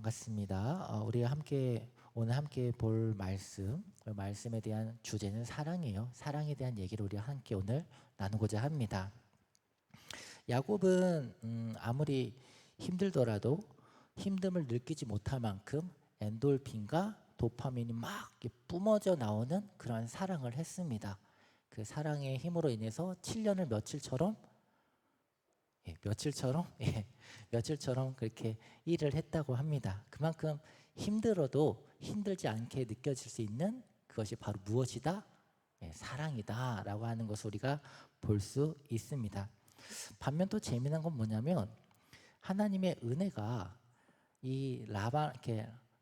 반갑습니다. 우리가 오늘 함께 볼 그 말씀에 대한 주제는 사랑이에요. 사랑에 대한 얘기를 우리가 함께 오늘 나누고자 합니다. 야곱은 아무리 힘들더라도 힘듦을 느끼지 못할 만큼 엔돌핀과 도파민이 막 이렇게 뿜어져 나오는 그런 사랑을 했습니다. 그 사랑의 힘으로 인해서 7년을 며칠처럼 그렇게 일을 했다고 합니다. 그만큼 힘들어도 힘들지 않게 느껴질 수 있는 그것이 바로 무엇이다? 사랑이다 라고 하는 것을 우리가 볼 수 있습니다. 반면 또 재미난 건 뭐냐면 하나님의 은혜가 이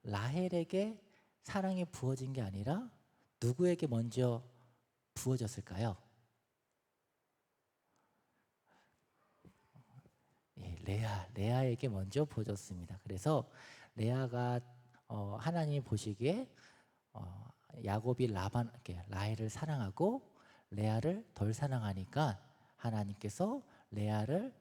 라헬에게 사랑이 부어진 게 아니라 누구에게 먼저 부어졌을까요? 레아에게 먼저 부어졌습니다. 그래서 레아가 하나님이 보시기에 야곱이 라헬을 사랑하고 레아를 덜 사랑하니까 하나님께서 레아를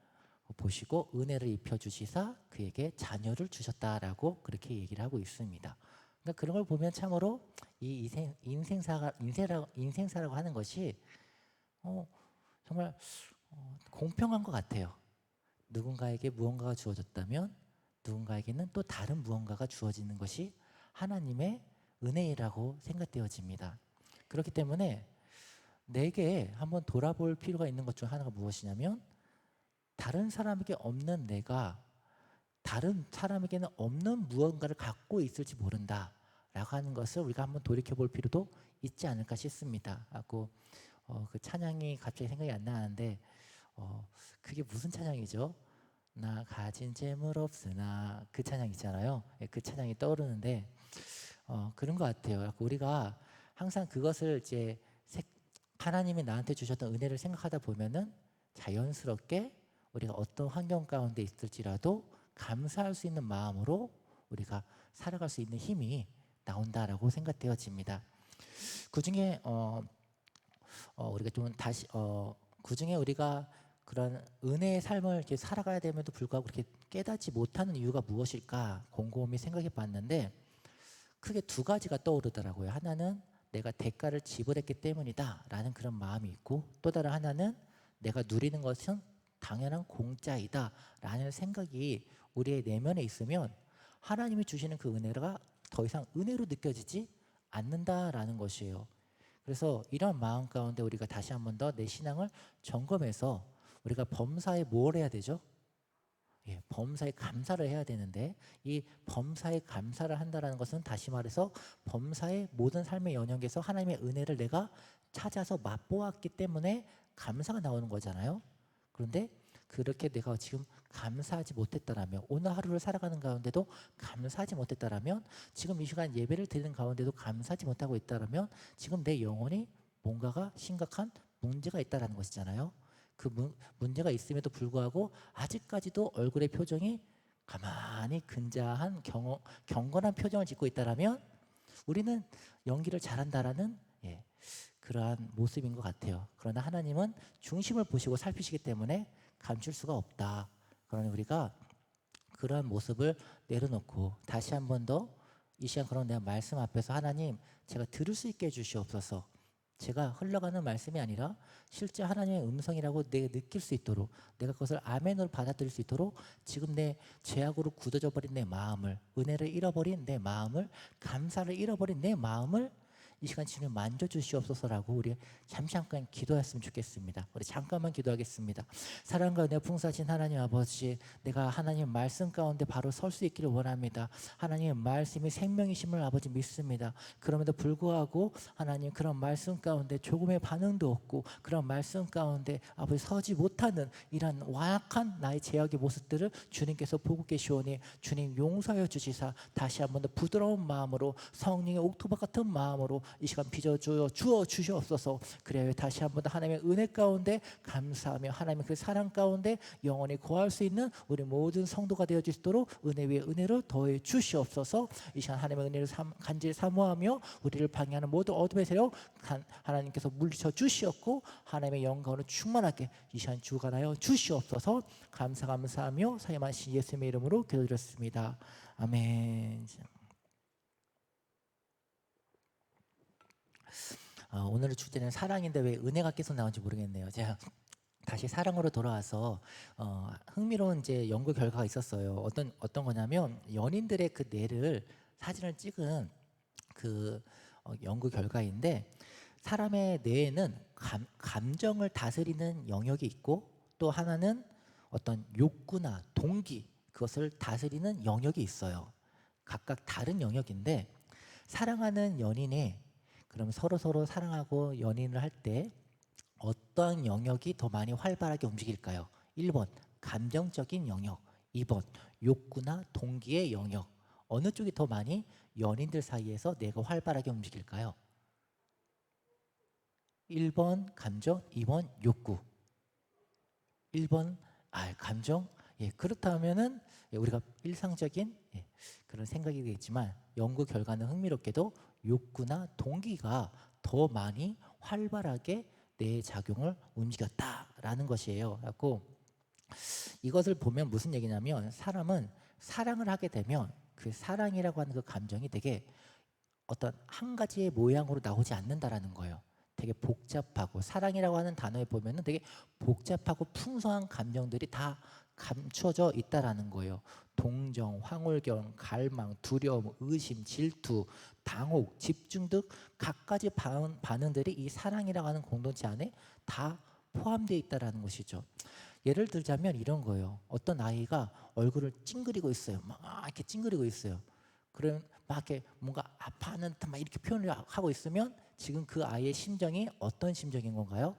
보시고 은혜를 입혀주시사 그에게 자녀를 주셨다라고 그렇게 얘기를 하고 있습니다. 그러니까 그런 걸 보면 참으로 이 인생사라고 하는 것이 정말 공평한 것 같아요. 누군가에게 무언가가 주어졌다면 누군가에게는 또 다른 무언가가 주어지는 것이 하나님의 은혜라고 생각되어집니다. 그렇기 때문에 내게 한번 돌아볼 필요가 있는 것 중 하나가 무엇이냐면 다른 사람에게 없는 내가 다른 사람에게는 없는 무언가를 갖고 있을지 모른다 라고 하는 것을 우리가 한번 돌이켜볼 필요도 있지 않을까 싶습니다. 그 찬양이 갑자기 생각이 안 나는데 그게 무슨 찬양이죠? 나 가진 재물 없으나 그 찬양 있잖아요. 그 찬양이 떠오르는데 그런 것 같아요. 우리가 항상 그것을 이제 하나님이 나한테 주셨던 은혜를 생각하다 보면은 자연스럽게 우리가 어떤 환경 가운데 있을지라도 감사할 수 있는 마음으로 우리가 살아갈 수 있는 힘이 나온다라고 생각되어집니다. 그 중에 우리가 좀 다시 그 중에 우리가 그런 은혜의 삶을 이렇게 살아가야 됨에도 불구하고 그렇게 깨닫지 못하는 이유가 무엇일까 곰곰이 생각해 봤는데 크게 두 가지가 떠오르더라고요. 하나는 내가 대가를 지불했기 때문이다 라는 그런 마음이 있고 또 다른 하나는 내가 누리는 것은 당연한 공짜이다 라는 생각이 우리의 내면에 있으면 하나님이 주시는 그 은혜가 더 이상 은혜로 느껴지지 않는다라는 것이에요. 그래서 이런 마음 가운데 우리가 다시 한 번 더 내 신앙을 점검해서 우리가 범사에 뭘 해야 되죠? 범사에 감사를 해야 되는데 이 범사에 감사를 한다는 것은 다시 말해서 범사의 모든 삶의 영역에서 하나님의 은혜를 내가 찾아서 맛보았기 때문에 감사가 나오는 거잖아요. 그런데 그렇게 내가 지금 감사하지 못했다라면 오늘 하루를 살아가는 가운데도 감사하지 못했다라면 지금 이 시간 예배를 드리는 가운데도 감사하지 못하고 있다라면 지금 내 영혼이 뭔가가 심각한 문제가 있다라는 것이잖아요. 그 문제가 있음에도 불구하고 아직까지도 얼굴의 표정이 가만히 근자한 경건한 표정을 짓고 있다라면 우리는 연기를 잘한다라는 그러한 모습인 것 같아요. 그러나 하나님은 중심을 보시고 살피시기 때문에 감출 수가 없다. 그러니 우리가 그러한 모습을 내려놓고 다시 한 번 더 이 시간 그런 내 말씀 앞에서 하나님 제가 들을 수 있게 해주시옵소서. 제가 흘러가는 말씀이 아니라 실제 하나님의 음성이라고 내가 느낄 수 있도록 내가 그것을 아멘으로 받아들일 수 있도록 지금 내 죄악으로 굳어져 버린 내 마음을 은혜를 잃어버린 내 마음을 감사를 잃어버린 내 마음을 이 시간 주님 만져주시옵소서라고 우리 잠깐 기도했으면 좋겠습니다. 우리 잠깐만 기도하겠습니다. 사랑과 은혜 풍성하신 하나님 아버지 내가 하나님 말씀 가운데 바로 설 수 있기를 원합니다. 하나님의 말씀이 생명이심을 아버지 믿습니다. 그럼에도 불구하고 하나님 그런 말씀 가운데 조금의 반응도 없고 그런 말씀 가운데 아버지 서지 못하는 이런 완악한 나의 죄악의 모습들을 주님께서 보고 계시오니 주님 용서하여 주시사 다시 한번 더 부드러운 마음으로 성령의 옥토박 같은 마음으로 이 시간 빚어주어 주시옵소서. 그래야 다시 한번 더 하나님의 은혜 가운데 감사하며 하나님의 그 사랑 가운데 영원히 거할 수 있는 우리 모든 성도가 되어 주시도록 은혜 위에 은혜를 더해 주시옵소서. 이 시간 하나님의 은혜를 간절히 사모하며 우리를 방해하는 모든 어둠의 세력 하나님께서 물리쳐 주시옵고 하나님의 영광으로 충만하게 이 시간 주관하여 주시옵소서. 감사하며 사용하신 예수님의 이름으로 기도드렸습니다. 아멘. 오늘의 주제는 사랑인데 왜 은혜가 계속 나온지 모르겠네요. 제가 다시 사랑으로 돌아와서 흥미로운 이제 연구 결과가 있었어요. 어떤 거냐면 연인들의 그 뇌를 사진을 찍은 그 연구 결과인데 사람의 뇌에는 감정을 다스리는 영역이 있고 또 하나는 어떤 욕구나 동기 그것을 다스리는 영역이 있어요. 각각 다른 영역인데 사랑하는 연인이 그럼 서로 사랑하고 연인을 할 때 어떠한 영역이 더 많이 활발하게 움직일까요? 1번 감정적인 영역, 2번 욕구나 동기의 영역. 어느 쪽이 더 많이 연인들 사이에서 내가 활발하게 움직일까요? 1번 감정, 2번 욕구. 1번 감정. 그렇다면은 우리가 일상적인 그런 생각이 되겠지만 연구 결과는 흥미롭게도 욕구나 동기가 더 많이 활발하게 뇌의 작용을 움직였다라는 것이에요. 그래서 이것을 보면 무슨 얘기냐면 사람은 사랑을 하게 되면 그 사랑이라고 하는 그 감정이 되게 어떤 한 가지의 모양으로 나오지 않는다라는 거예요. 되게 복잡하고 사랑이라고 하는 단어에 보면은 되게 복잡하고 풍성한 감정들이 다 감춰져 있다라는 거예요. 동정, 황홀경, 갈망, 두려움, 의심, 질투, 당혹, 집중 등 각가지 반응들이 이 사랑이라고 하는 공동체 안에 다 포함되어 있다라는 것이죠. 예를 들자면 이런 거예요. 어떤 아이가 얼굴을 찡그리고 있어요. 막 이렇게 찡그리고 있어요. 그러면 막 이렇게 뭔가 아파하는 듯 막 이렇게 표현을 하고 있으면 지금 그 아이의 심정이 어떤 심정인 건가요?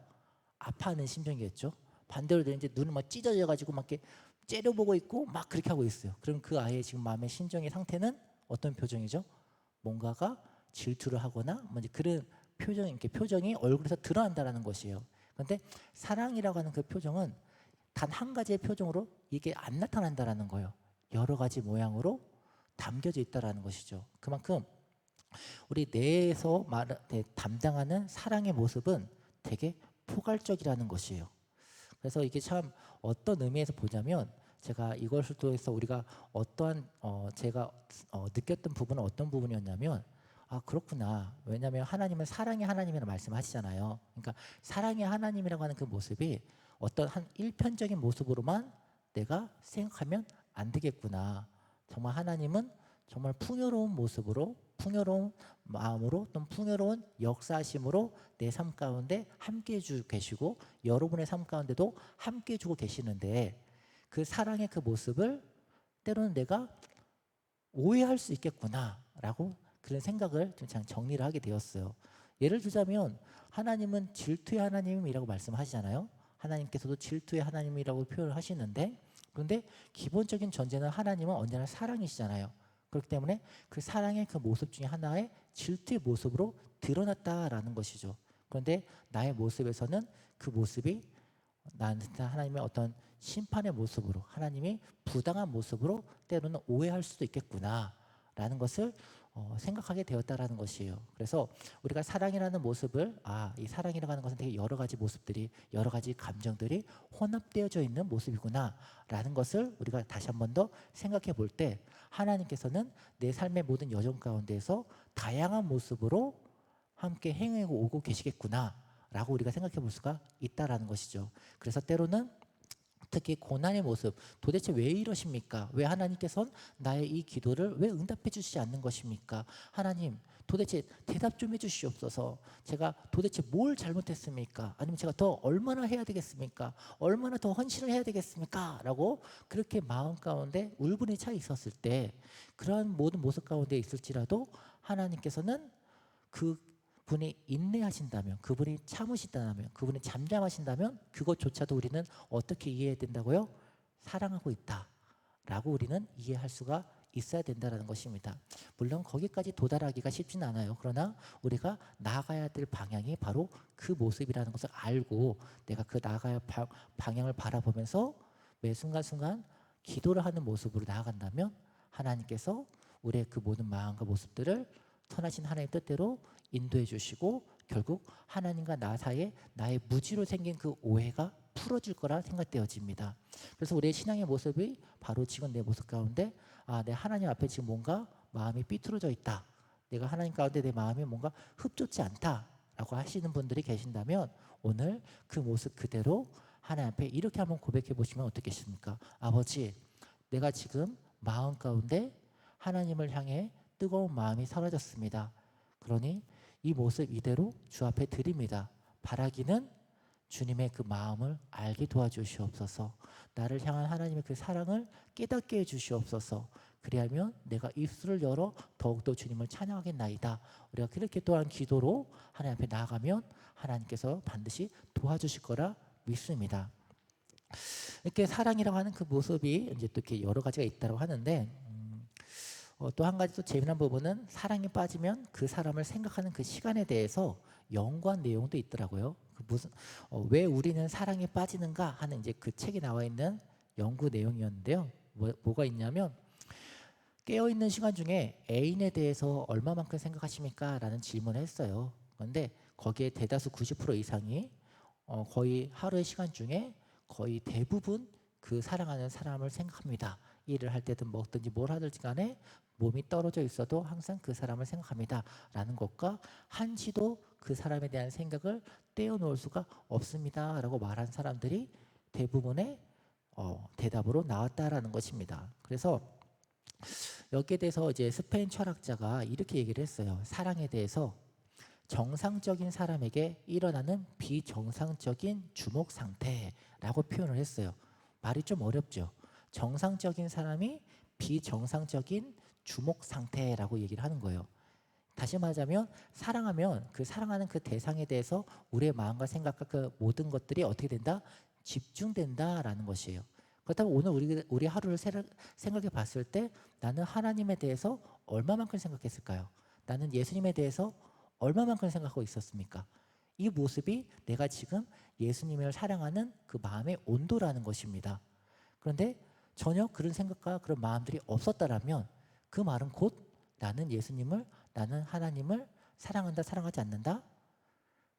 아파하는 심정이겠죠. 반대로 이제 눈을 막 찢어져 가지고 막 이렇게 째려보고 있고 막 그렇게 하고 있어요. 그럼 그 아이의 지금 마음의 심정의 상태는 어떤 표정이죠? 뭔가가 질투를 하거나 뭐 이제 그런 표정이 얼굴에서 드러난다라는 것이에요. 그런데 사랑이라고 하는 그 표정은 단 한 가지의 표정으로 이게 안 나타난다라는 거예요. 여러 가지 모양으로 담겨져 있다라는 것이죠. 그만큼 우리 뇌에서 담당하는 사랑의 모습은 되게 포괄적이라는 것이에요. 그래서 이게 참 어떤 의미에서 보자면 제가 이것을 통해서 우리가 어떠한 제가 느꼈던 부분은 어떤 부분이었냐면 그렇구나. 왜냐하면 하나님은 사랑의 하나님이라고 말씀하시잖아요. 그러니까 사랑의 하나님이라고 하는 그 모습이 어떤 한 일편적인 모습으로만 내가 생각하면 안 되겠구나. 정말 하나님은 정말 풍요로운 모습으로 풍요로운 마음으로 또 풍요로운 역사하심으로 내 삶 가운데 함께해 주고 계시고 여러분의 삶 가운데도 함께해 주고 계시는데 그 사랑의 그 모습을 때로는 내가 오해할 수 있겠구나라고 그런 생각을 좀 정리를 하게 되었어요. 예를 들자면 하나님은 질투의 하나님이라고 말씀하시잖아요. 하나님께서도 질투의 하나님이라고 표현을 하시는데 그런데 기본적인 전제는 하나님은 언제나 사랑이시잖아요. 그렇기 때문에 그 사랑의 그 모습 중에 하나의 질투의 모습으로 드러났다라는 것이죠. 그런데 나의 모습에서는 그 모습이 나한테 하나님의 어떤 심판의 모습으로 하나님이 부당한 모습으로 때로는 오해할 수도 있겠구나라는 것을 생각하게 되었다라는 것이에요. 그래서 우리가 사랑이라는 모습을 이 사랑이라고 하는 것은 되게 여러 가지 모습들이 여러 가지 감정들이 혼합되어져 있는 모습이구나라는 것을 우리가 다시 한 번 더 생각해 볼 때 하나님께서는 내 삶의 모든 여정 가운데에서 다양한 모습으로 함께 행하고 오고 계시겠구나라고 우리가 생각해 볼 수가 있다라는 것이죠. 그래서 때로는 특히 고난의 모습 도대체 왜 이러십니까? 왜 하나님께서는 나의 이 기도를 왜 응답해 주시지 않는 것입니까? 하나님 도대체 대답 좀 해주시옵소서. 제가 도대체 뭘 잘못했습니까? 아니면 제가 더 얼마나 해야 되겠습니까? 얼마나 더 헌신을 해야 되겠습니까? 라고 그렇게 마음 가운데 울분이 차 있었을 때 그러한 모든 모습 가운데 있을지라도 하나님께서는 그분이 인내하신다면, 그분이 참으신다면, 그분이 잠잠하신다면 그것조차도 우리는 어떻게 이해해야 된다고요? 사랑하고 있다라고 우리는 이해할 수가 있어야 된다는 것입니다. 물론 거기까지 도달하기가 쉽지는 않아요. 그러나 우리가 나아가야 될 방향이 바로 그 모습이라는 것을 알고 내가 그 나아가야 방향을 바라보면서 매 순간순간 기도를 하는 모습으로 나아간다면 하나님께서 우리의 그 모든 마음과 모습들을 선하신 하나님의 뜻대로 인도해 주시고 결국 하나님과 나 사이에 나의 무지로 생긴 그 오해가 풀어질 거라 생각되어집니다. 그래서 우리의 신앙의 모습이 바로 지금 내 모습 가운데 내 하나님 앞에 지금 뭔가 마음이 삐뚤어져 있다. 내가 하나님 가운데 내 마음이 뭔가 흡족지 않다라고 하시는 분들이 계신다면 오늘 그 모습 그대로 하나님 앞에 이렇게 한번 고백해 보시면 어떻겠습니까? 아버지, 내가 지금 마음 가운데 하나님을 향해 뜨거운 마음이 사라졌습니다. 그러니 이 모습 이대로 주 앞에 드립니다. 바라기는 주님의 그 마음을 알게 도와주시옵소서. 나를 향한 하나님의 그 사랑을 깨닫게 해주시옵소서. 그리하면 내가 입술을 열어 더욱더 주님을 찬양하겠나이다. 우리가 그렇게 또한 기도로 하나님 앞에 나아가면 하나님께서 반드시 도와주실 거라 믿습니다. 이렇게 사랑이라고 하는 그 모습이 이제 또 이렇게 여러 가지가 있다고 하는데 또 한 가지 또 재미난 부분은 사랑에 빠지면 그 사람을 생각하는 그 시간에 대해서 연구한 내용도 있더라고요. 왜 우리는 사랑에 빠지는가 하는 이제 그 책에 나와 있는 연구 내용이었는데요. 뭐가 있냐면 깨어 있는 시간 중에 애인에 대해서 얼마만큼 생각하십니까? 라는 질문을 했어요. 그런데 거기에 대다수 90% 이상이 거의 하루의 시간 중에 거의 대부분 그 사랑하는 사람을 생각합니다. 일을 할 때든 먹든지 뭘 하든지 간에 몸이 떨어져 있어도 항상 그 사람을 생각합니다. 라는 것과 한시도 그 사람에 대한 생각을 떼어놓을 수가 없습니다. 라고 말한 사람들이 대부분의 대답으로 나왔다라는 것입니다. 그래서 여기에 대해서 이제 스페인 철학자가 이렇게 얘기를 했어요. 사랑에 대해서 정상적인 사람에게 일어나는 비정상적인 주목 상태라고 표현을 했어요. 말이 좀 어렵죠. 정상적인 사람이 비정상적인 주목 상태라고 얘기를 하는 거예요. 다시 말하자면 사랑하면 그 사랑하는 그 대상에 대해서 우리의 마음과 생각과 그 모든 것들이 어떻게 된다? 집중된다라는 것이에요. 그렇다면 오늘 우리 하루를 생각해 봤을 때 나는 하나님에 대해서 얼마만큼 생각했을까요? 나는 예수님에 대해서 얼마만큼 생각하고 있었습니까? 이 모습이 내가 지금 예수님을 사랑하는 그 마음의 온도라는 것입니다. 그런데 전혀 그런 생각과 그런 마음들이 없었다라면 그 말은 곧 나는 예수님을, 나는 하나님을 사랑한다, 사랑하지 않는다?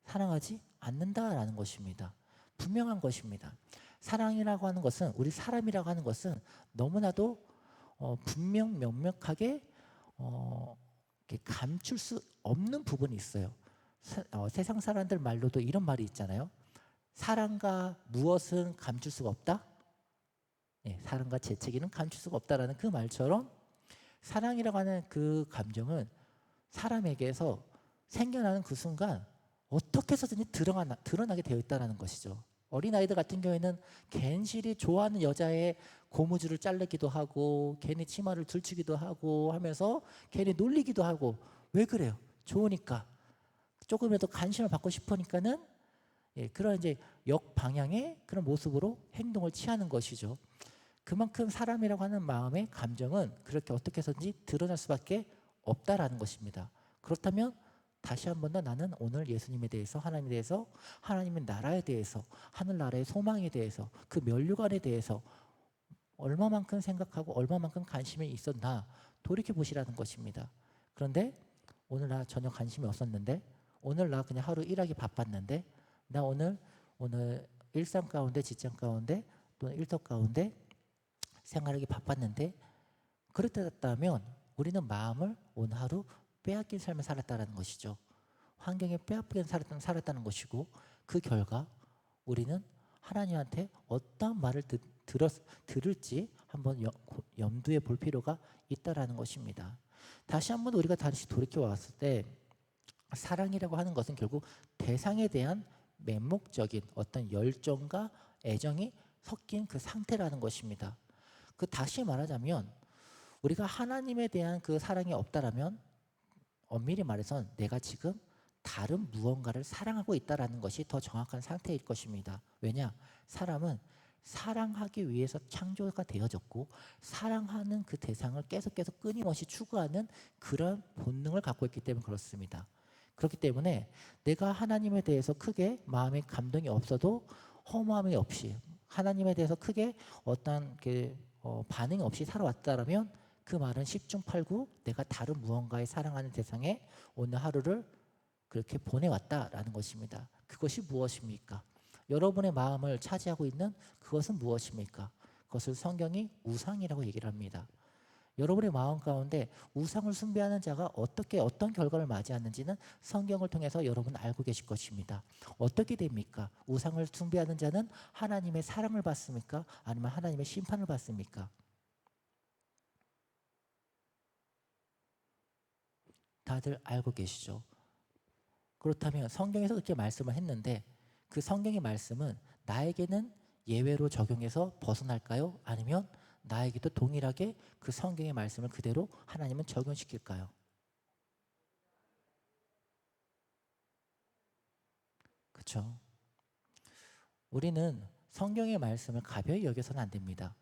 사랑하지 않는다라는 것입니다. 분명한 것입니다. 사랑이라고 하는 것은, 우리 사람이라고 하는 것은 너무나도 분명 명확하게 감출 수 없는 부분이 있어요. 세상 사람들 말로도 이런 말이 있잖아요. 사랑과 무엇은 감출 수가 없다? 사랑과 재채기는 감출 수가 없다라는 그 말처럼 사랑이라고 하는 그 감정은 사람에게서 생겨나는 그 순간 어떻게 해서든지 드러나게 되어 있다는 것이죠. 어린아이들 같은 경우에는 괜시리 좋아하는 여자의 고무줄을 자르기도 하고 괜히 치마를 들추기도 하고 하면서 괜히 놀리기도 하고. 왜 그래요? 좋으니까, 조금이라도 관심을 받고 싶으니까는 그런 이제 역방향의 그런 모습으로 행동을 취하는 것이죠. 그만큼 사람이라고 하는 마음의 감정은 그렇게 어떻게 해서든지 드러날 수밖에 없다라는 것입니다. 그렇다면 다시 한 번 더 나는 오늘 예수님에 대해서, 하나님에 대해서, 하나님의 나라에 대해서, 하늘나라의 소망에 대해서, 그 면류관에 대해서 얼마만큼 생각하고 얼마만큼 관심이 있었나 돌이켜보시라는 것입니다. 그런데 오늘 나 전혀 관심이 없었는데, 오늘 나 그냥 하루 일하기 바빴는데, 나 오늘 일상 가운데, 직장 가운데, 또는 일터 가운데 생활하기 바빴는데, 그렇다면 우리는 마음을 오늘 하루 빼앗긴 삶을 살았다는 것이죠. 환경에 빼앗긴 살았다는 것이고, 그 결과 우리는 하나님한테 어떤 말을 들을지 한번 염두에 볼 필요가 있다라는 것입니다. 다시 한번 우리가 다시 돌이켜 왔을 때 사랑이라고 하는 것은 결국 대상에 대한 맹목적인 어떤 열정과 애정이 섞인 그 상태라는 것입니다. 그 다시 말하자면 우리가 하나님에 대한 그 사랑이 없다라면 엄밀히 말해서 내가 지금 다른 무언가를 사랑하고 있다라는 것이 더 정확한 상태일 것입니다. 왜냐? 사람은 사랑하기 위해서 창조가 되어졌고 사랑하는 그 대상을 계속 끊임없이 추구하는 그런 본능을 갖고 있기 때문에 그렇습니다. 그렇기 때문에 내가 하나님에 대해서 크게 마음의 감동이 없어도 허무함이 없이 하나님에 대해서 크게 어떤 반응이 없이 살아왔다라면 그 말은 10중 8구 내가 다른 무언가에 사랑하는 대상에 오늘 하루를 그렇게 보내왔다라는 것입니다. 그것이 무엇입니까? 여러분의 마음을 차지하고 있는 그것은 무엇입니까? 그것을 성경이 우상이라고 얘기를 합니다. 여러분의 마음 가운데 우상을 숭배하는 자가 어떤 결과를 맞이하는지는 성경을 통해서 여러분 알고 계실 것입니다. 어떻게 됩니까? 우상을 숭배하는 자는 하나님의 사랑을 받습니까? 아니면 하나님의 심판을 받습니까? 다들 알고 계시죠? 그렇다면 성경에서 그렇게 말씀을 했는데 그 성경의 말씀은 나에게는 예외로 적용해서 벗어날까요? 아니면 나에게도 동일하게 그 성경의 말씀을 그대로 하나님은 적용시킬까요? 그렇죠? 우리는 성경의 말씀을 가벼이 여겨서는 안 됩니다.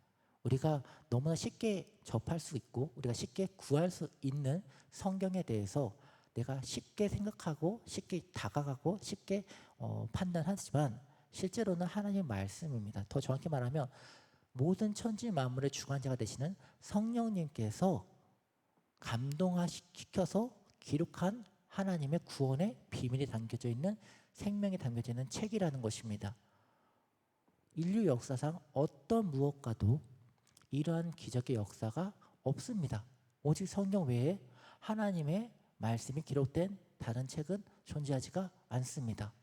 우리가 너무나 쉽게 접할 수 있고 우리가 쉽게 구할 수 있는 성경에 대해서 내가 쉽게 생각하고 쉽게 다가가고 쉽게 판단하지만 실제로는 하나님의 말씀입니다. 더 정확히 말하면 모든 천지 만물의 주관자가 되시는 성령님께서 감동시켜서 기록한 하나님의 구원의 비밀이 담겨져 있는 생명이 담겨져 있는 책이라는 것입니다. 인류 역사상 어떤 무엇과도 이러한 기적의 역사가 없습니다. 오직 성경 외에 하나님의 말씀이 기록된 다른 책은 존재하지가 않습니다.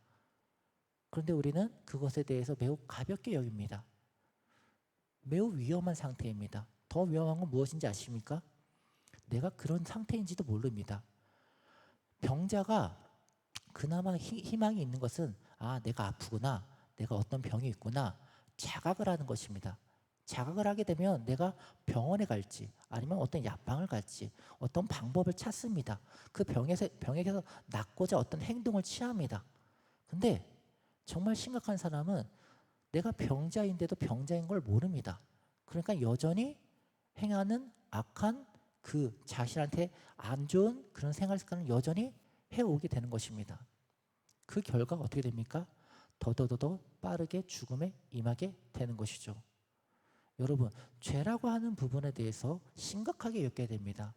그런데 우리는 그것에 대해서 매우 가볍게 여깁니다. 매우 위험한 상태입니다. 더 위험한 건 무엇인지 아십니까? 내가 그런 상태인지도 모릅니다. 병자가 그나마 희망이 있는 것은 내가 아프구나, 내가 어떤 병이 있구나 자각을 하는 것입니다. 자각을 하게 되면 내가 병원에 갈지 아니면 어떤 약방을 갈지 어떤 방법을 찾습니다. 그 병에서 낫고자 어떤 행동을 취합니다. 근데 정말 심각한 사람은 내가 병자인데도 병자인 걸 모릅니다. 그러니까 여전히 행하는 악한 그 자신한테 안 좋은 그런 생활 습관을 여전히 해오게 되는 것입니다. 그 결과가 어떻게 됩니까? 더더더 빠르게 죽음에 임하게 되는 것이죠. 여러분, 죄라고 하는 부분에 대해서 심각하게 여겨야 됩니다.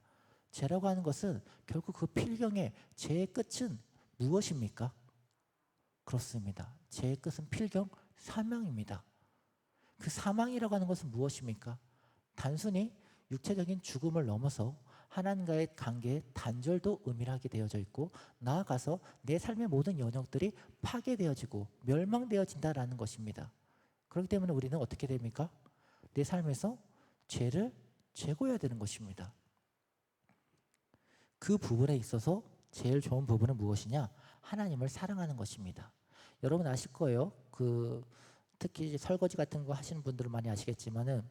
죄라고 하는 것은 결국 그 필경의 죄의 끝은 무엇입니까? 그렇습니다. 죄의 끝은 필경 사망입니다. 그 사망이라고 하는 것은 무엇입니까? 단순히 육체적인 죽음을 넘어서 하나님과의 관계에 단절도 은밀하게 되어져 있고 나아가서 내 삶의 모든 영역들이 파괴되어지고 멸망되어진다라는 것입니다. 그렇기 때문에 우리는 어떻게 됩니까? 내 삶에서 죄를 제거해야 되는 것입니다. 그 부분에 있어서 제일 좋은 부분은 무엇이냐? 하나님을 사랑하는 것입니다. 여러분 아실 거예요. 특히 이제 설거지 같은 거 하시는 분들은 많이 아시겠지만은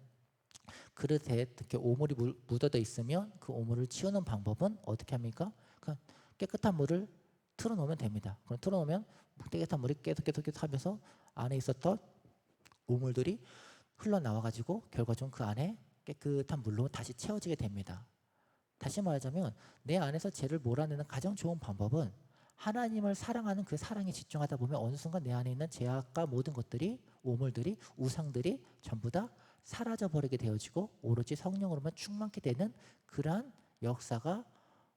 그릇에 이렇게 오물이 묻어져 있으면 그 오물을 치우는 방법은 어떻게 합니까? 그냥 깨끗한 물을 틀어놓으면 됩니다. 그럼 틀어놓으면 깨끗한 물이 계속 하면서 안에 있었던 오물들이 흘러나와가지고 결과적으로 그 안에 깨끗한 물로 다시 채워지게 됩니다. 다시 말하자면 내 안에서 죄를 몰아내는 가장 좋은 방법은 하나님을 사랑하는 그 사랑에 집중하다 보면 어느 순간 내 안에 있는 죄악과 모든 것들이 오물들이 우상들이 전부 다 사라져버리게 되어지고 오로지 성령으로만 충만케 되는 그러한 역사가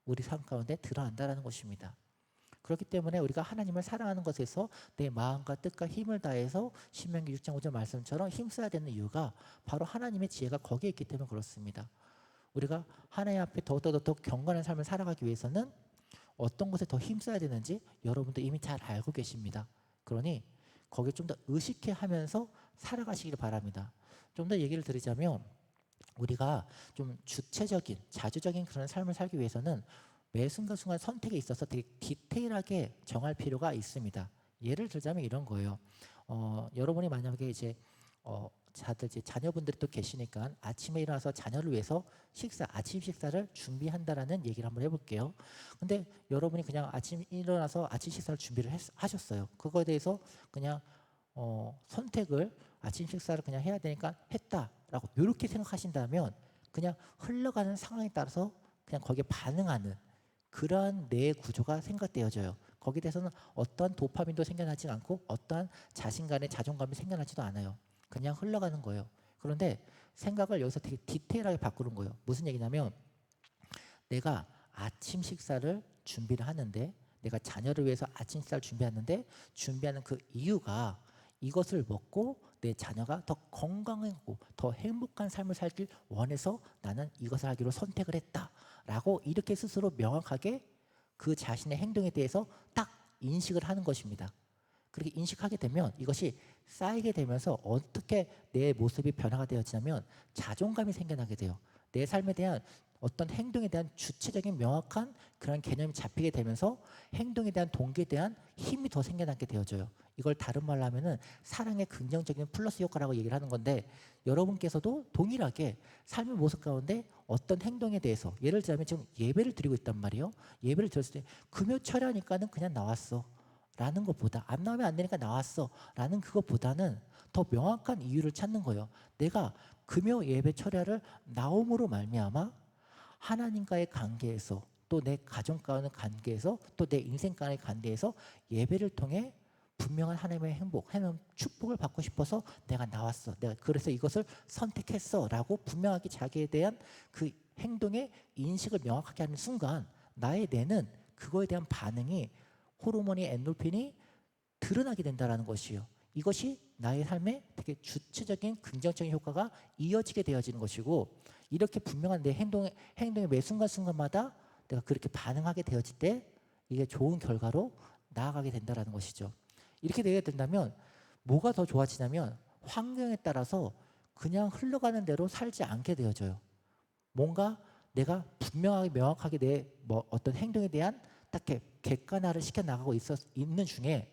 우리 삶 가운데 들어간다는 것입니다. 그렇기 때문에 우리가 하나님을 사랑하는 것에서 내 마음과 뜻과 힘을 다해서 신명기 6장 5절 말씀처럼 힘써야 되는 이유가 바로 하나님의 지혜가 거기에 있기 때문에 그렇습니다. 우리가 하나님 앞에 더욱더 경건한 삶을 살아가기 위해서는 어떤 것에 더 힘써야 되는지 여러분도 이미 잘 알고 계십니다. 그러니 거기에 좀 더 의식해 하면서 살아가시길 바랍니다. 좀 더 얘기를 드리자면 우리가 좀 주체적인 자주적인 그런 삶을 살기 위해서는 매 순간순간 선택에 있어서 되게 디테일하게 정할 필요가 있습니다. 예를 들자면 이런 거예요. 여러분이 만약에 이제 다들 이제 자녀분들이 또 계시니까 아침에 일어나서 자녀를 위해서 아침 식사를 준비한다라는 얘기를 한번 해볼게요. 근데 여러분이 그냥 아침 일어나서 아침 식사를 준비를 하셨어요. 그거에 대해서 그냥 선택을 아침 식사를 그냥 해야 되니까 했다라고 이렇게 생각하신다면 그냥 흘러가는 상황에 따라서 그냥 거기에 반응하는 그러한 뇌의 구조가 생각되어져요. 거기에 대해서는 어떠한 도파민도 생겨나지 않고 어떠한 자신간의 자존감이 생겨나지도 않아요. 그냥 흘러가는 거예요. 그런데 생각을 여기서 되게 디테일하게 바꾸는 거예요. 무슨 얘기냐면 내가 아침 식사를 준비를 하는데 내가 자녀를 위해서 아침 식사를 준비하는데 준비하는 그 이유가 이것을 먹고 내 자녀가 더 건강하고 더 행복한 삶을 살길 원해서 나는 이것을 하기로 선택을 했다라고 이렇게 스스로 명확하게 그 자신의 행동에 대해서 딱 인식을 하는 것입니다. 그렇게 인식하게 되면 이것이 쌓이게 되면서 어떻게 내 모습이 변화가 되어지냐면 자존감이 생겨나게 돼요. 내 삶에 대한 어떤 행동에 대한 주체적인 명확한 그런 개념이 잡히게 되면서 행동에 대한 동기에 대한 힘이 더 생겨나게 되어져요. 이걸 다른 말로 하면은 사랑의 긍정적인 플러스 효과라고 얘기를 하는 건데 여러분께서도 동일하게 삶의 모습 가운데 어떤 행동에 대해서 예를 들자면 지금 예배를 드리고 있단 말이에요. 예배를 드렸을 때 금요 철야니까는 그냥 나왔어 라는 것보다 안 나오면 안 되니까 나왔어 라는 그것보다는 더 명확한 이유를 찾는 거예요. 내가 금요 예배 철야를 나옴으로 말미암아 하나님과의 관계에서 또 내 가정과의 관계에서 또 내 인생과의 관계에서 예배를 통해 분명한 하나님의 행복, 하나님의 축복을 받고 싶어서 내가 나왔어. 내가 그래서 이것을 선택했어 라고 분명하게 자기에 대한 그 행동의 인식을 명확하게 하는 순간 나의 뇌는 그거에 대한 반응이 호르몬이 엔돌핀이 드러나게 된다는 것이요. 이것이 나의 삶에 되게 주체적인 긍정적인 효과가 이어지게 되어지는 것이고 이렇게 분명한 내 행동의 매 순간순간마다 내가 그렇게 반응하게 되어질 때 이게 좋은 결과로 나아가게 된다는 것이죠. 이렇게 되게 된다면 뭐가 더 좋아지냐면 환경에 따라서 그냥 흘러가는 대로 살지 않게 되어져요. 뭔가 내가 분명하게 명확하게 내 어떤 행동에 대한 딱 객관화를 시켜 나가고 있는 중에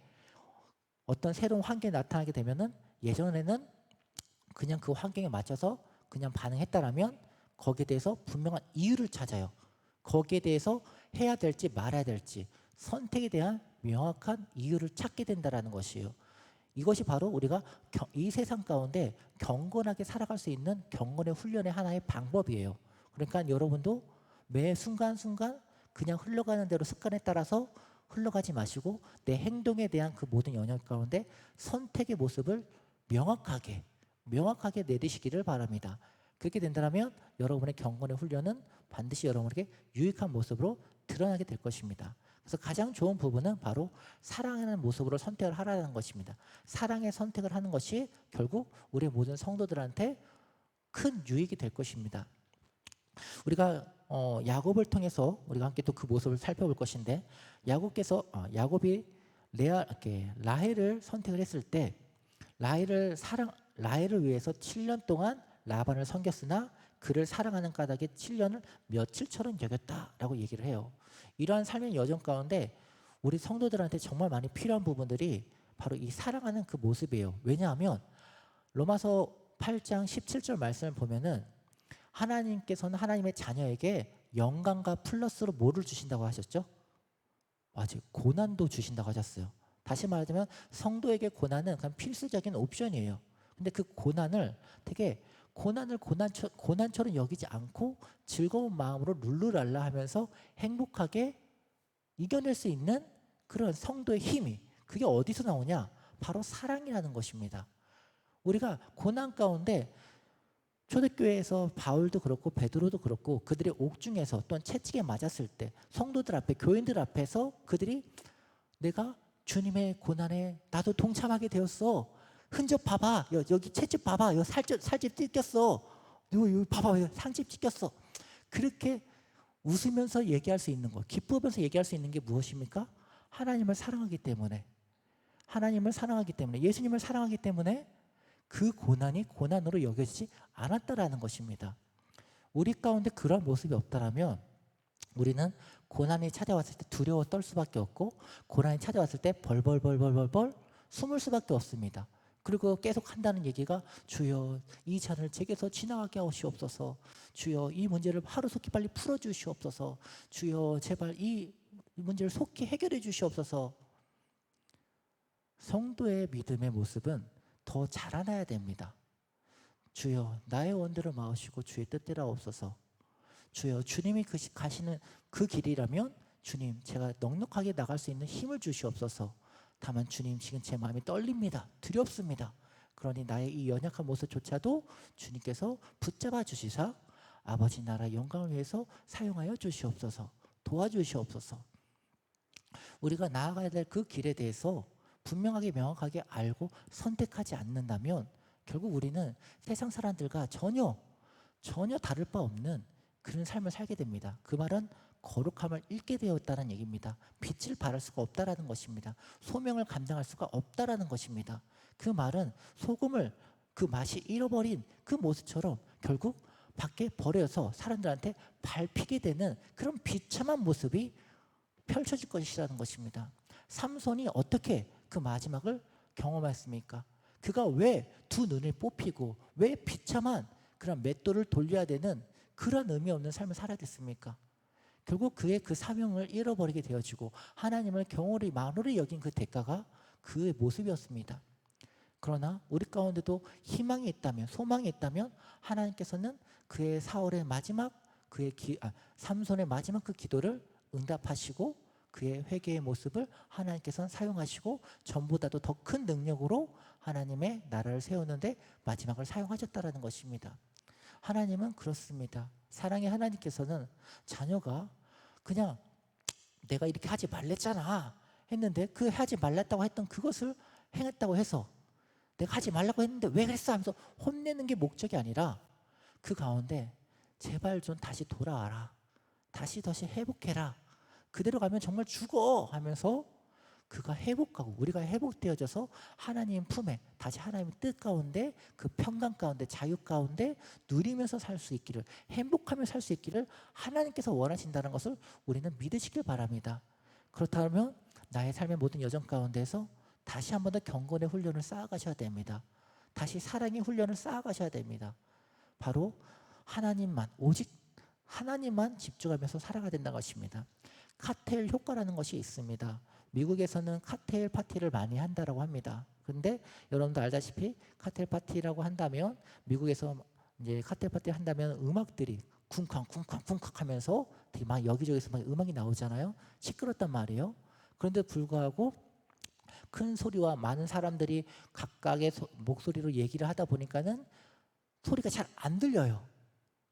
어떤 새로운 환경이 나타나게 되면은 예전에는 그냥 그 환경에 맞춰서 그냥 반응했다라면 거기에 대해서 분명한 이유를 찾아요. 거기에 대해서 해야 될지 말아야 될지 선택에 대한 명확한 이유를 찾게 된다는 것이에요. 이것이 바로 우리가 이 세상 가운데 경건하게 살아갈 수 있는 경건의 훈련의 하나의 방법이에요. 그러니까 여러분도 매 순간순간 그냥 흘러가는 대로 습관에 따라서 흘러가지 마시고 내 행동에 대한 그 모든 영역 가운데 선택의 모습을 명확하게 내리시기를 바랍니다. 그렇게 된다면 여러분의 경건의 훈련은 반드시 여러분에게 유익한 모습으로 드러나게 될 것입니다. 그래서 가장 좋은 부분은 바로 사랑하는 모습으로 선택을 하라는 것입니다. 사랑의 선택을 하는 것이 결국 우리 모든 성도들한테 큰 유익이 될 것입니다. 우리가 야곱을 통해서 우리가 함께 또 그 모습을 살펴볼 것인데 야곱이 라헬을 선택을 했을 때 라헬을 위해서 7년 동안 라반을 섬겼으나 그를 사랑하는 까닭에 7년을 며칠처럼 여겼다라고 얘기를 해요. 이러한 삶의 여정 가운데 우리 성도들한테 정말 많이 필요한 부분들이 바로 이 사랑하는 그 모습이에요. 왜냐하면 로마서 8장 17절 말씀을 보면은 하나님께서는 하나님의 자녀에게 영광과 플러스로 뭐를 주신다고 하셨죠? 맞아요. 고난도 주신다고 하셨어요. 다시 말하자면 성도에게 고난은 그냥 필수적인 옵션이에요. 근데 그 고난을 되게 고난처럼 여기지 않고 즐거운 마음으로 룰루랄라 하면서 행복하게 이겨낼 수 있는 그런 성도의 힘이 그게 어디서 나오냐? 바로 사랑이라는 것입니다. 우리가 고난 가운데 초대교회에서 바울도 그렇고 베드로도 그렇고 그들의 옥중에서 또는 채찍에 맞았을 때 성도들 앞에 교인들 앞에서 그들이 내가 주님의 고난에 나도 동참하게 되었어. 흔적 봐봐. 여기 채찍 봐봐. 여기 살집 찢겼어. 여기 봐봐. 상집 찢겼어. 그렇게 웃으면서 얘기할 수 있는 것, 기쁘면서 얘기할 수 있는 게 무엇입니까? 하나님을 사랑하기 때문에 예수님을 사랑하기 때문에 그 고난이 고난으로 여겨지지 않았다라는 것입니다. 우리 가운데 그런 모습이 없다라면 우리는 고난이 찾아왔을 때 두려워 떨 수밖에 없고 고난이 찾아왔을 때 벌벌 숨을 수밖에 없습니다. 그리고 계속 한다는 얘기가 주여 이 잔을 제게서 지나가게 하시옵소서. 주여 이 문제를 하루속히 빨리 풀어주시옵소서. 주여 제발 이 문제를 속히 해결해 주시옵소서. 성도의 믿음의 모습은 더 자라나야 됩니다. 주여 나의 원대로 마으시고 주의 뜻대로 하옵소서. 주여 주님이 가시는 그 길이라면 주님 제가 넉넉하게 나갈 수 있는 힘을 주시옵소서. 다만 주님 지금 제 마음이 떨립니다. 두렵습니다. 그러니 나의 이 연약한 모습조차도 주님께서 붙잡아 주시사 아버지 나라 영광을 위해서 사용하여 주시옵소서. 도와주시옵소서. 우리가 나아가야 될 그 길에 대해서 분명하게 명확하게 알고 선택하지 않는다면 결국 우리는 세상 사람들과 전혀 다를 바 없는 그런 삶을 살게 됩니다. 그 말은 거룩함을 잃게 되었다는 얘기입니다. 빛을 발할 수가 없다라는 것입니다. 소명을 감당할 수가 없다라는 것입니다. 그 말은 소금을 그 맛이 잃어버린 그 모습처럼 결국 밖에 버려서 사람들한테 밟히게 되는 그런 비참한 모습이 펼쳐질 것이라는 것입니다. 삼손이 어떻게 그 마지막을 경험했습니까? 그가 왜 두 눈을 뽑히고 왜 비참한 그런 맷돌을 돌려야 되는 그런 의미 없는 삶을 살아야 됐습니까? 결국 그의 그 사명을 잃어버리게 되어지고 하나님을 만홀히 여긴 그 대가가 그의 모습이었습니다. 그러나 우리 가운데도 희망이 있다면, 소망이 있다면 하나님께서는 그의 사울의 마지막 삼손의 마지막 그 기도를 응답하시고 그의 회개의 모습을 하나님께서는 사용하시고 전보다도 더 큰 능력으로 하나님의 나라를 세우는데 마지막을 사용하셨다라는 것입니다. 하나님은 그렇습니다. 사랑의 하나님께서는 자녀가 그냥 내가 이렇게 하지 말랬잖아 했는데 그 하지 말랬다고 했던 그것을 행했다고 해서 내가 하지 말라고 했는데 왜 그랬어 하면서 혼내는 게 목적이 아니라 그 가운데 제발 좀 다시 돌아와라. 다시 회복해라. 그대로 가면 정말 죽어 하면서 그가 회복하고 우리가 회복되어져서 하나님 품에 다시 하나님의 뜻 가운데 그 평강 가운데 자유 가운데 누리면서 살 수 있기를 행복하며 살 수 있기를 하나님께서 원하신다는 것을 우리는 믿으시길 바랍니다. 그렇다면 나의 삶의 모든 여정 가운데서 다시 한 번 더 경건의 훈련을 쌓아가셔야 됩니다. 다시 사랑의 훈련을 쌓아가셔야 됩니다. 바로 하나님만 오직 하나님만 집중하면서 살아가야 된다는 것입니다. 칵테일 효과라는 것이 있습니다. 미국에서는 칵테일 파티를 많이 한다라고 합니다. 근데 여러분도 알다시피 칵테일 파티라고 한다면 미국에서 이제 칵테일 파티 한다면 음악들이 쿵쾅 하면서 되게 막 여기저기서 막 음악이 나오잖아요. 시끄럽단 말이에요. 그런데 불구하고 큰 소리와 많은 사람들이 각각의 목소리로 얘기를 하다 보니까는 소리가 잘 안 들려요.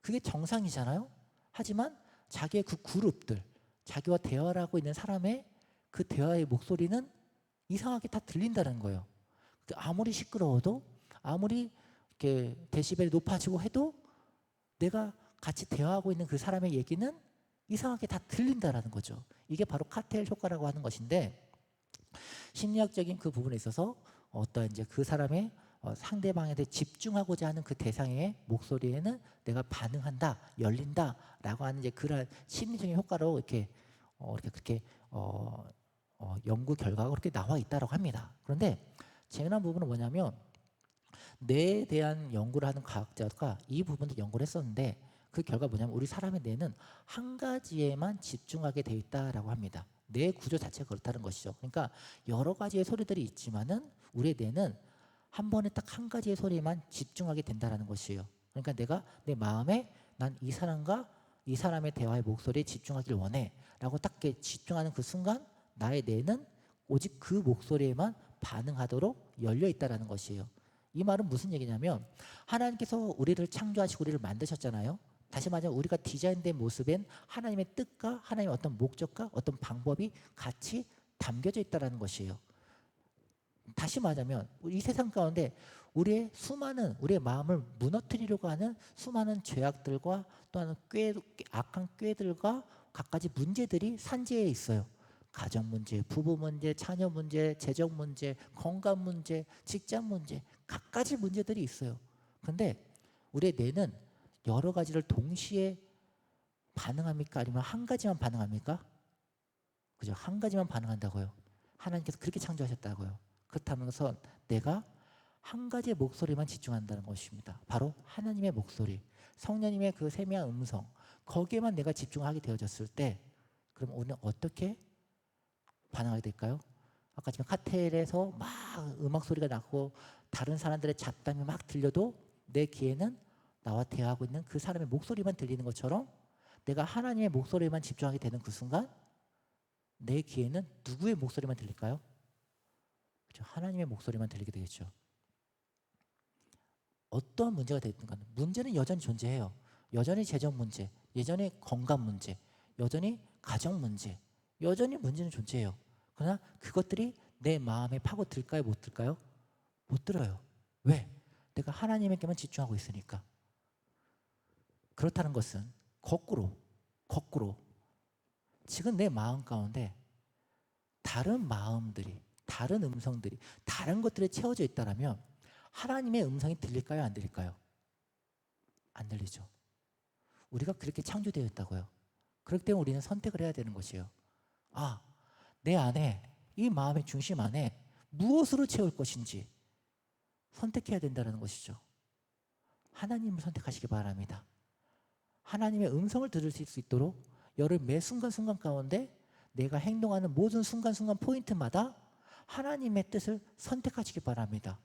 그게 정상이잖아요. 하지만 자기의 그 그룹들 자기와 대화를 하고 있는 사람의 그 대화의 목소리는 이상하게 다 들린다는 거예요. 아무리 시끄러워도 아무리 이렇게 데시벨이 높아지고 해도 내가 같이 대화하고 있는 그 사람의 얘기는 이상하게 다 들린다라는 거죠. 이게 바로 칵테일 효과라고 하는 것인데 심리학적인 그 부분에 있어서 어떤 이제 그 사람의 상대방에 대해 집중하고자 하는 그 대상의 목소리에는 내가 반응한다, 열린다라고 하는 이제 그런 심리적인 효과로 이렇게 그렇게 연구 결과가 그렇게 나와 있다고 합니다. 그런데 재미난 부분은 뭐냐면 뇌에 대한 연구를 하는 과학자가 이 부분도 연구를 했었는데 그 결과 뭐냐면 우리 사람의 뇌는 한 가지에만 집중하게 되어 있다라고 합니다. 뇌 구조 자체가 그렇다는 것이죠. 그러니까 여러 가지의 소리들이 있지만은 우리의 뇌는 한 번에 딱 한 가지의 소리에만 집중하게 된다라는 것이에요. 그러니까 내가 내 마음에 난 이 사람과 이 사람의 대화의 목소리에 집중하길 원해 라고 딱 집중하는 그 순간 나의 뇌는 오직 그 목소리에만 반응하도록 열려 있다라는 것이에요. 이 말은 무슨 얘기냐면 하나님께서 우리를 창조하시고 우리를 만드셨잖아요. 다시 말하면 우리가 디자인된 모습엔 하나님의 뜻과 하나님의 어떤 목적과 어떤 방법이 같이 담겨져 있다는 것이에요. 다시 말하면 이 세상 가운데 우리의 마음을 무너뜨리려고 하는 수많은 죄악들과 또한 악한 꾀들과 갖가지 문제들이 산재해 있어요. 가정 문제, 부부 문제, 자녀 문제, 재정 문제, 건강 문제, 직장 문제, 갖가지 문제들이 있어요. 그런데 우리의 뇌는 여러 가지를 동시에 반응합니까? 아니면 한 가지만 반응합니까? 그죠? 한 가지만 반응한다고요. 하나님께서 그렇게 창조하셨다고요. 그렇다면서 내가 한 가지의 목소리만 집중한다는 것입니다. 바로 하나님의 목소리, 성령님의 그 세미한 음성, 거기에만 내가 집중하게 되어졌을 때 그럼 오늘 어떻게 반응하게 될까요? 아까 지금 카텔에서 막 음악 소리가 나고 다른 사람들의 잡담이 막 들려도 내 귀에는 나와 대화하고 있는 그 사람의 목소리만 들리는 것처럼 내가 하나님의 목소리에만 집중하게 되는 그 순간 내 귀에는 누구의 목소리만 들릴까요? 그렇죠? 하나님의 목소리만 들리게 되겠죠. 어떤 문제가 됐든 간에 문제는 여전히 존재해요. 여전히 재정 문제, 여전히 건강 문제, 여전히 가정 문제, 여전히 문제는 존재해요. 그러나 그것들이 내 마음에 파고들까요? 못 들까요? 못 들어요. 왜? 내가 하나님에게만 집중하고 있으니까. 그렇다는 것은 거꾸로 지금 내 마음 가운데 다른 마음들이, 다른 음성들이, 다른 것들에 채워져 있다면 하나님의 음성이 들릴까요? 안 들릴까요? 안 들리죠. 우리가 그렇게 창조되어 있다고요. 그렇기 때문에 우리는 선택을 해야 되는 것이에요. 아, 내 안에, 이 마음의 중심 안에 무엇으로 채울 것인지 선택해야 된다는 것이죠. 하나님을 선택하시기 바랍니다. 하나님의 음성을 들을 수 있도록 여러분 매 순간순간 가운데 내가 행동하는 모든 순간순간 포인트마다 하나님의 뜻을 선택하시기 바랍니다.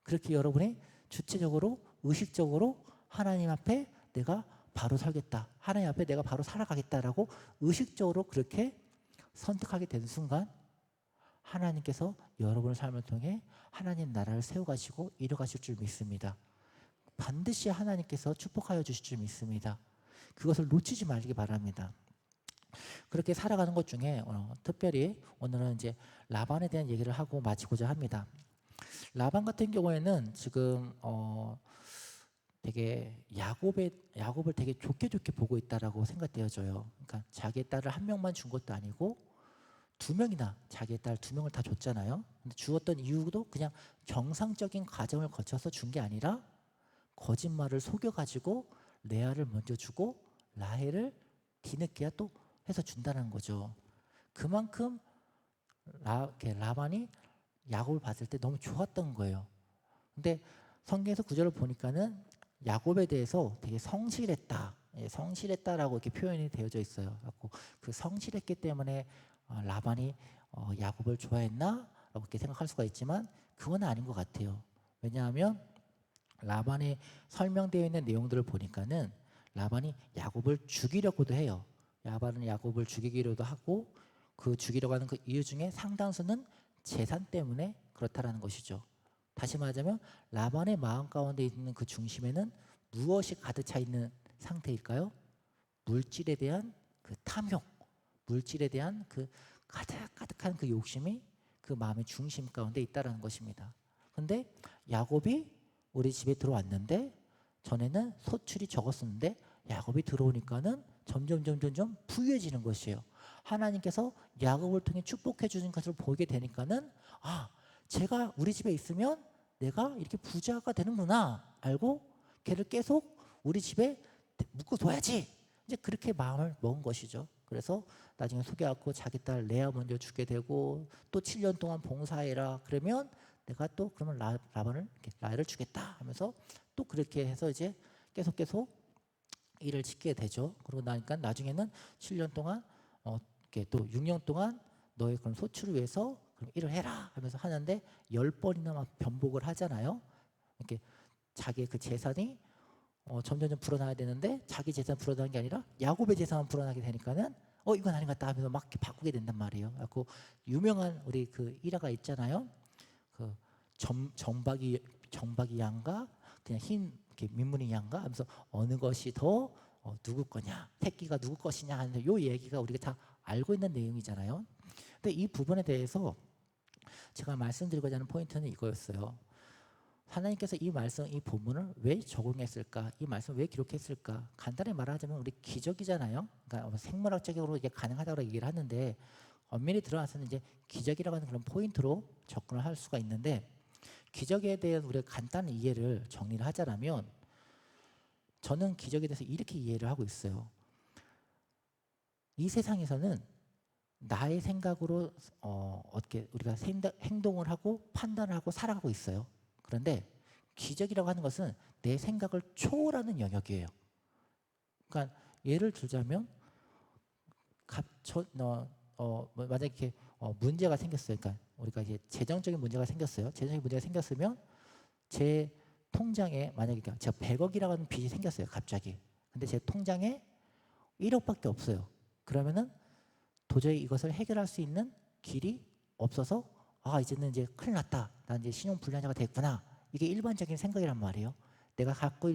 그렇게 여러분이 주체적으로 의식적으로 하나님 앞에 내가 바로 살겠다, 하나님 앞에 내가 바로 살아가겠다라고 의식적으로 그렇게 선택하게 되는 순간 하나님께서 여러분의 삶을 통해 하나님 나라를 세워가시고 이뤄가실 줄 믿습니다. 반드시 하나님께서 축복하여 주실 줄 믿습니다. 그것을 놓치지 말기 바랍니다. 그렇게 살아가는 것 중에 특별히 오늘은 이제 라반에 대한 얘기를 하고 마치고자 합니다. 라반 같은 경우에는 지금 되게 야곱을 되게 좋게 보고 있다라고 생각되어져요. 그러니까 자기의 딸을 한 명만 준 것도 아니고 두 명이나 자기의 딸 두 명을 다 줬잖아요. 근데 주었던 이유도 그냥 정상적인 과정을 거쳐서 준 게 아니라 거짓말을 속여가지고 레아를 먼저 주고 라헬을 뒤늦게야 또 해서 준다는 거죠. 그만큼 라반이 야곱을 봤을 때 너무 좋았던 거예요. 근데 성경에서 구절을 보니까는 야곱에 대해서 되게 성실했다, 성실했다라고 이렇게 표현이 되어져 있어요. 그 성실했기 때문에 라반이 야곱을 좋아했나라고 이렇게 생각할 수가 있지만 그건 아닌 것 같아요. 왜냐하면 라반에 설명되어 있는 내용들을 보니까는 라반이 야곱을 죽이려고도 해요. 라반은 야곱을 죽이기로도 하고 그 죽이려고 하는 그 이유 중에 상당수는 재산 때문에 그렇다라는 것이죠. 다시 말하자면 라반의 마음 가운데 있는 그 중심에는 무엇이 가득 차 있는 상태일까요? 물질에 대한 그 탐욕, 물질에 대한 그 가득한 그 욕심이 그 마음의 중심 가운데 있다라는 것입니다. 근데 야곱이 우리 집에 들어왔는데 전에는 소출이 적었었는데 야곱이 들어오니까는 점점 부유해지는 것이에요. 하나님께서 야곱을 통해 축복해 주는 것을 보게 되니까는 제가 우리 집에 있으면 내가 이렇게 부자가 되는구나 알고 걔를 계속 우리 집에 묶어둬야지, 이제 그렇게 마음을 먹은 것이죠. 그래서 나중에 속여갖고 자기 딸 레아 먼저 주게 되고 또 7년 동안 봉사해라 그러면 내가 또 그러면 라반을 라헬을 주겠다 하면서 또 그렇게 해서 이제 계속 일을 짓게 되죠. 그러고 나니까 나중에는 7년 동안 이렇게 또 6년 동안 너의 그런 소출을 위해서 그럼 일을 해라 하면서 하는데 10번이나 막 변복을 하잖아요. 이렇게 자기의 그 재산이 점점 불어나야 되는데 자기 재산 불어나는 게 아니라 야곱의 재산만 불어나게 되니까는 이건 아닌 것 같다 하면서 막 이렇게 바꾸게 된단 말이에요. 그래서 유명한 우리 그 일화가 있잖아요. 그 정박이 양과 그냥 흰 이렇게 민무늬 양과 하면서 어느 것이 더 누구 거냐, 새끼가 누구 것이냐 하는 요 얘기가 우리가 다 알고 있는 내용이잖아요. 근데 이 부분에 대해서 제가 말씀드리고자 하는 포인트는 이거였어요. 하나님께서 이 말씀, 이 본문을 왜 적용했을까? 이 말씀을 왜 기록했을까? 간단히 말하자면 우리 기적이잖아요. 그러니까 생물학적으로 이게 가능하다고 얘기를 하는데 엄밀히 들어가서는 이제 기적이라고 하는 그런 포인트로 접근을 할 수가 있는데 기적에 대한 우리가 간단한 이해를 정리를 하자면 저는 기적에 대해서 이렇게 이해를 하고 있어요. 이 세상에서는 나의 생각으로 어떻게 우리가 행동을 하고 판단을 하고 살아가고 있어요. 그런데 기적이라고 하는 것은 내 생각을 초월하는 영역이에요. 그러니까 예를 들자면 만약에 이렇게 문제가 생겼어요. 그러니까 우리가 이제 재정적인 문제가 생겼어요. 재정적인 문제가 생겼으면 제 통장에 만약에 제가 100억이라고 하는 빚이 생겼어요. 갑자기. 근데 제 통장에 1억밖에 없어요. 그러면은 도저히 이것을 해결할 수 있는 길이 없어서 이제는 이제 큰일 났다. 난 이제 신용불량자가 됐구나. 이게 일반적인 생각이란 말이에요. 내가 갖고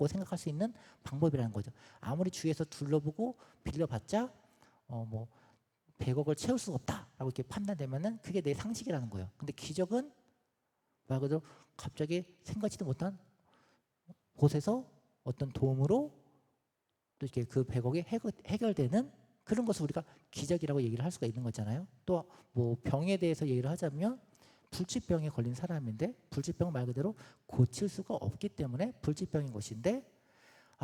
생각할 수 있는 방법이라는 거죠. 아무리 주위에서 둘러보고 빌려봤자 뭐 100억을 채울 수가 없다라고 이렇게 판단되면은 그게 내 상식이라는 거예요. 근데 기적은 말 그대로 갑자기 생각지도 못한 곳에서 어떤 도움으로 또 이렇게 그 100억이 해결되는 그런 것을 우리가 기적이라고 얘기를 할 수가 있는 거잖아요. 또 뭐 병에 대해서 얘기를 하자면 불치병에 걸린 사람인데 불치병 말 그대로 고칠 수가 없기 때문에 불치병인 것인데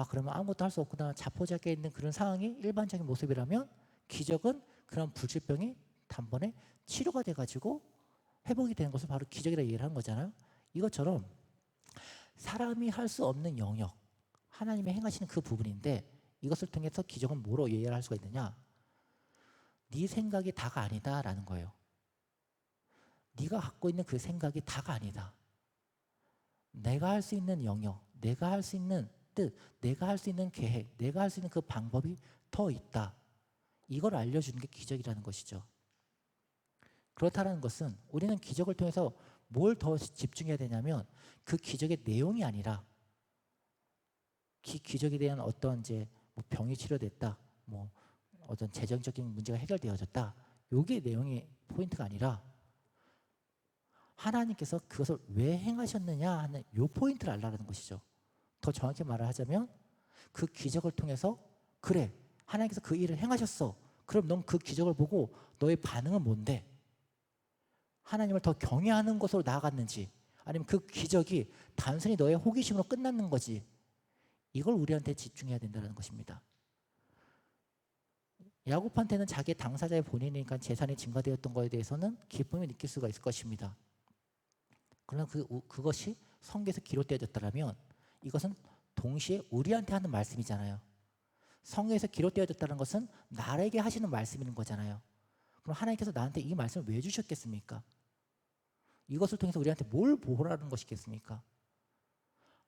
그러면 아무것도 할 수 없구나 자포자기에 있는 그런 상황이 일반적인 모습이라면 기적은 그런 불치병이 단번에 치료가 돼가지고 회복이 되는 것을 바로 기적이라고 얘기를 하는 거잖아요. 이것처럼 사람이 할 수 없는 영역 하나님이 행하시는 그 부분인데 이것을 통해서 기적은 뭐로 이해를 할 수가 있느냐? 네 생각이 다가 아니다라는 거예요. 네가 갖고 있는 그 생각이 다가 아니다. 내가 할 수 있는 영역, 내가 할 수 있는 뜻, 내가 할 수 있는 계획, 내가 할 수 있는 그 방법이 더 있다. 이걸 알려주는 게 기적이라는 것이죠. 그렇다는 것은 우리는 기적을 통해서 뭘 더 집중해야 되냐면 그 기적의 내용이 아니라 기적에 대한 어떤 이제 뭐 병이 치료됐다, 뭐 어떤 재정적인 문제가 해결되어졌다. 요게 내용이 포인트가 아니라 하나님께서 그것을 왜 행하셨느냐 하는 요 포인트를 알라는 것이죠. 더 정확히 말을 하자면 그 기적을 통해서 그래 하나님께서 그 일을 행하셨어. 그럼 넌 그 기적을 보고 너의 반응은 뭔데? 하나님을 더 경외하는 것으로 나아갔는지 아니면 그 기적이 단순히 너의 호기심으로 끝났는 거지. 이걸 우리한테 집중해야 된다는 것입니다. 야곱한테는 자기 당사자의 본인이니까 재산이 증가되었던 것에 대해서는 기쁨을 느낄 수가 있을 것입니다. 그러나 그것이 성경에서 기록되어졌다면 이것은 동시에 우리한테 하는 말씀이잖아요. 성경에서 기록되어졌다는 것은 나에게 하시는 말씀인 거잖아요. 그럼 하나님께서 나한테 이 말씀을 왜 주셨겠습니까? 이것을 통해서 우리한테 뭘 보호라는 것이겠습니까?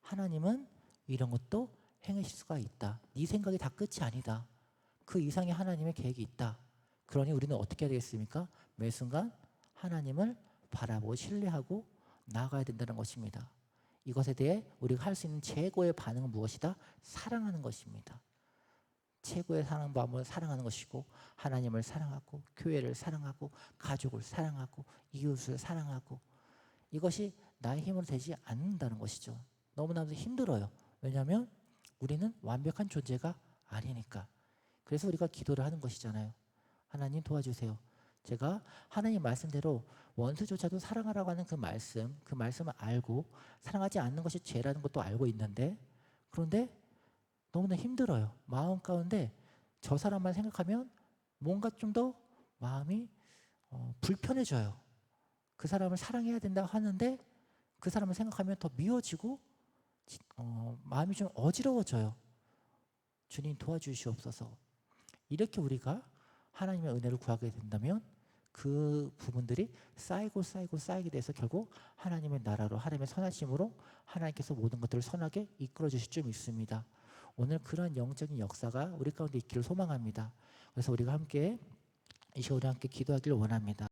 하나님은 이런 것도 행하실 수가 있다. 네 생각이 다 끝이 아니다. 그 이상의 하나님의 계획이 있다. 그러니 우리는 어떻게 해야 되겠습니까? 매 순간 하나님을 바라보고 신뢰하고 나아가야 된다는 것입니다. 이것에 대해 우리가 할 수 있는 최고의 반응은 무엇이다? 사랑하는 것입니다. 최고의 사랑 방법은 사랑하는 것이고 하나님을 사랑하고 교회를 사랑하고 가족을 사랑하고 이웃을 사랑하고 이것이 나의 힘으로 되지 않는다는 것이죠. 너무나도 힘들어요. 왜냐하면 우리는 완벽한 존재가 아니니까. 그래서 우리가 기도를 하는 것이잖아요. 하나님 도와주세요. 제가 하나님 말씀대로 원수조차도 사랑하라고 하는 그 말씀을 알고 사랑하지 않는 것이 죄라는 것도 알고 있는데 그런데 너무나 힘들어요. 마음 가운데 저 사람만 생각하면 뭔가 좀 더 마음이 불편해져요. 그 사람을 사랑해야 된다고 하는데 그 사람을 생각하면 더 미워지고 마음이 좀 어지러워져요. 주님 도와주시옵소서. 이렇게 우리가 하나님의 은혜를 구하게 된다면 그 부분들이 쌓이게 돼서 결국 하나님의 나라로 하나님의 선하심으로 하나님께서 모든 것들을 선하게 이끌어 주실 줄 믿습니다. 오늘 그런 영적인 역사가 우리 가운데 있기를 소망합니다. 그래서 우리가 함께 이 시간 우리 함께 기도하기를 원합니다.